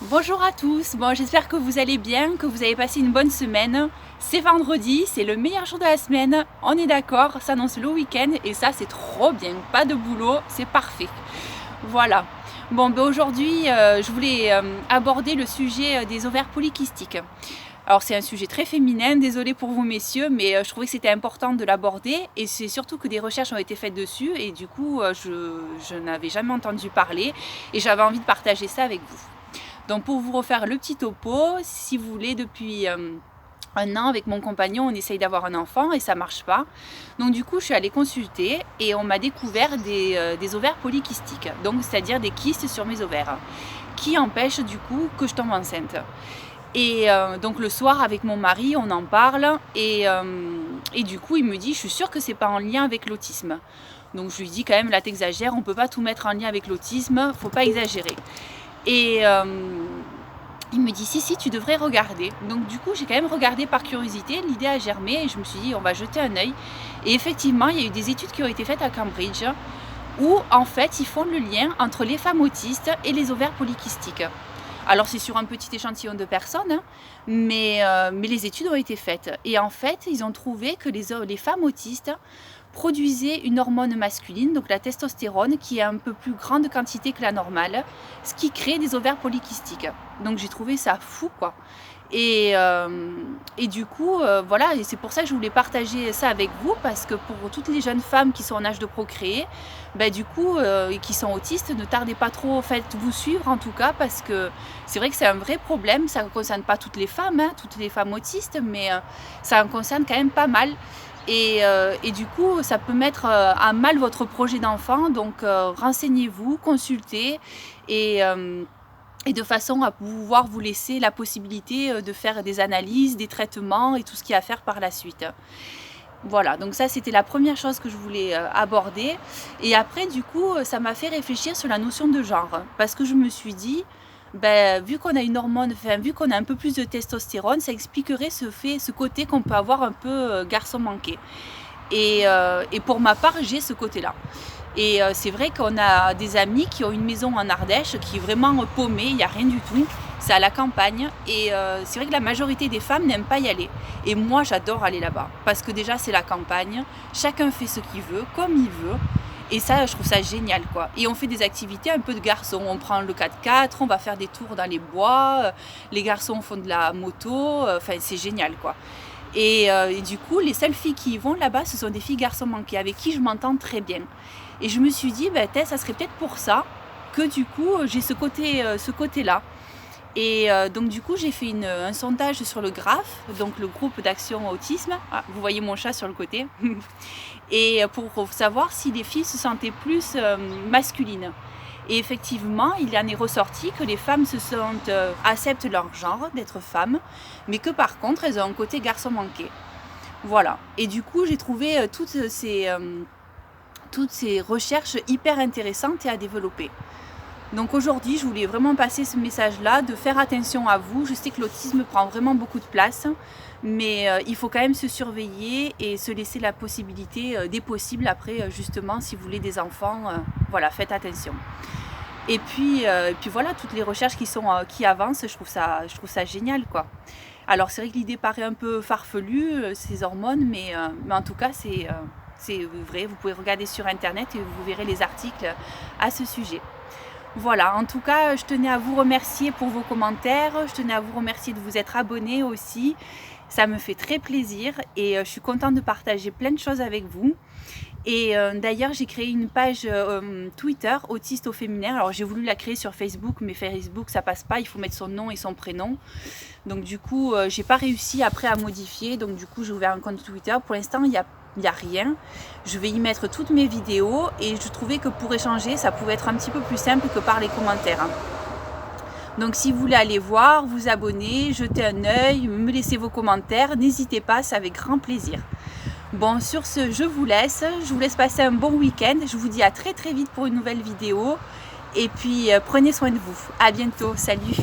Bonjour à tous, j'espère que vous allez bien, que vous avez passé une bonne semaine. C'est vendredi, c'est le meilleur jour de la semaine, on est d'accord, ça annonce le week-end et ça c'est trop bien, pas de boulot, c'est parfait. Voilà. Aujourd'hui je voulais aborder le sujet des ovaires polykystiques. Alors c'est un sujet très féminin, désolé pour vous messieurs, mais je trouvais que c'était important de l'aborder et c'est surtout que des recherches ont été faites dessus et du coup je n'avais jamais entendu parler et j'avais envie de partager ça avec vous. Donc pour vous refaire le petit topo, si vous voulez, depuis un an avec mon compagnon, on essaye d'avoir un enfant et ça marche pas. Donc du coup, je suis allée consulter et on m'a découvert des ovaires polykystiques, donc c'est-à-dire des kystes sur mes ovaires, qui empêchent du coup que je tombe enceinte. Et donc le soir avec mon mari, on en parle et du coup il me dit, je suis sûre que c'est pas en lien avec l'autisme. Donc je lui dis quand même, là t'exagères, on peut pas tout mettre en lien avec l'autisme, faut pas exagérer. Et il me dit si tu devrais regarder. Donc du coup j'ai quand même regardé par curiosité, l'idée a germé et je me suis dit on va jeter un œil. Et effectivement il y a eu des études qui ont été faites à Cambridge où en fait ils font le lien entre les femmes autistes et les ovaires polykystiques. Alors c'est sur un petit échantillon de personnes, mais les études ont été faites. Et en fait ils ont trouvé que les femmes autistes produisaient une hormone masculine, donc la testostérone, qui est un peu plus grande quantité que la normale, ce qui crée des ovaires polykystiques. Donc j'ai trouvé ça fou quoi. Et du coup, voilà, et c'est pour ça que je voulais partager ça avec vous, parce que pour toutes les jeunes femmes qui sont en âge de procréer, du coup, et qui sont autistes, ne tardez pas trop, faites-vous suivre en tout cas, parce que c'est vrai que c'est un vrai problème, ça ne concerne pas toutes les femmes autistes, mais ça en concerne quand même pas mal. Et du coup, ça peut mettre à mal votre projet d'enfant, donc renseignez-vous, consultez et de façon à pouvoir vous laisser la possibilité de faire des analyses, des traitements et tout ce qu'il y a à faire par la suite. Voilà, donc ça c'était la première chose que je voulais aborder. Et après du coup, ça m'a fait réfléchir sur la notion de genre. Parce que je me suis dit, vu qu'on a une hormone, vu qu'on a un peu plus de testostérone, ça expliquerait ce côté qu'on peut avoir un peu garçon manqué. Et pour ma part, j'ai ce côté-là. Et c'est vrai qu'on a des amis qui ont une maison en Ardèche qui est vraiment paumée, il n'y a rien du tout, c'est à la campagne. Et c'est vrai que la majorité des femmes n'aiment pas y aller. Et moi j'adore aller là-bas, parce que déjà c'est la campagne, chacun fait ce qu'il veut, comme il veut. Et ça, je trouve ça génial quoi. Et on fait des activités un peu de garçons, on prend le 4x4, on va faire des tours dans les bois, les garçons font de la moto, c'est génial quoi. Et du coup, les seules filles qui y vont là-bas, ce sont des filles garçons manqués, avec qui je m'entends très bien. Et je me suis dit, ça serait peut-être pour ça que du coup, j'ai ce côté-là. Et donc du coup, j'ai fait un sondage sur le GRAPH, donc le groupe d'action autisme. Ah, vous voyez mon chat sur le côté. Et pour savoir si les filles se sentaient plus masculines. Et effectivement, il en est ressorti que les femmes acceptent leur genre d'être femmes, mais que par contre, elles ont un côté garçon manqué. Voilà. Et du coup, j'ai trouvé toutes ces recherches hyper intéressantes et à développer. Donc aujourd'hui, je voulais vraiment passer ce message-là, de faire attention à vous. Je sais que l'autisme prend vraiment beaucoup de place, mais il faut quand même se surveiller et se laisser la possibilité des possibles après, justement, si vous voulez des enfants, voilà, faites attention. Et puis voilà, toutes les recherches qui avancent, je trouve ça génial quoi. Alors c'est vrai que l'idée paraît un peu farfelue, ces hormones, mais en tout cas c'est vrai, vous pouvez regarder sur internet et vous verrez les articles à ce sujet. Voilà, en tout cas, je tenais à vous remercier pour vos commentaires, je tenais à vous remercier de vous être abonnés aussi. Ça me fait très plaisir et je suis contente de partager plein de choses avec vous. Et d'ailleurs, j'ai créé une page Twitter, autiste au féminin. Alors j'ai voulu la créer sur Facebook, mais Facebook ça passe pas, il faut mettre son nom et son prénom. Donc du coup, j'ai pas réussi après à modifier. Donc du coup, j'ai ouvert un compte Twitter. Pour l'instant, il y a rien. Je vais y mettre toutes mes vidéos et je trouvais que pour échanger, ça pouvait être un petit peu plus simple que par les commentaires. Donc si vous voulez aller voir, vous abonner, jeter un œil, me laisser vos commentaires, n'hésitez pas, c'est avec grand plaisir. Bon, sur ce, je vous laisse passer un bon week-end. Je vous dis à très très vite pour une nouvelle vidéo. Et puis, prenez soin de vous. À bientôt. Salut.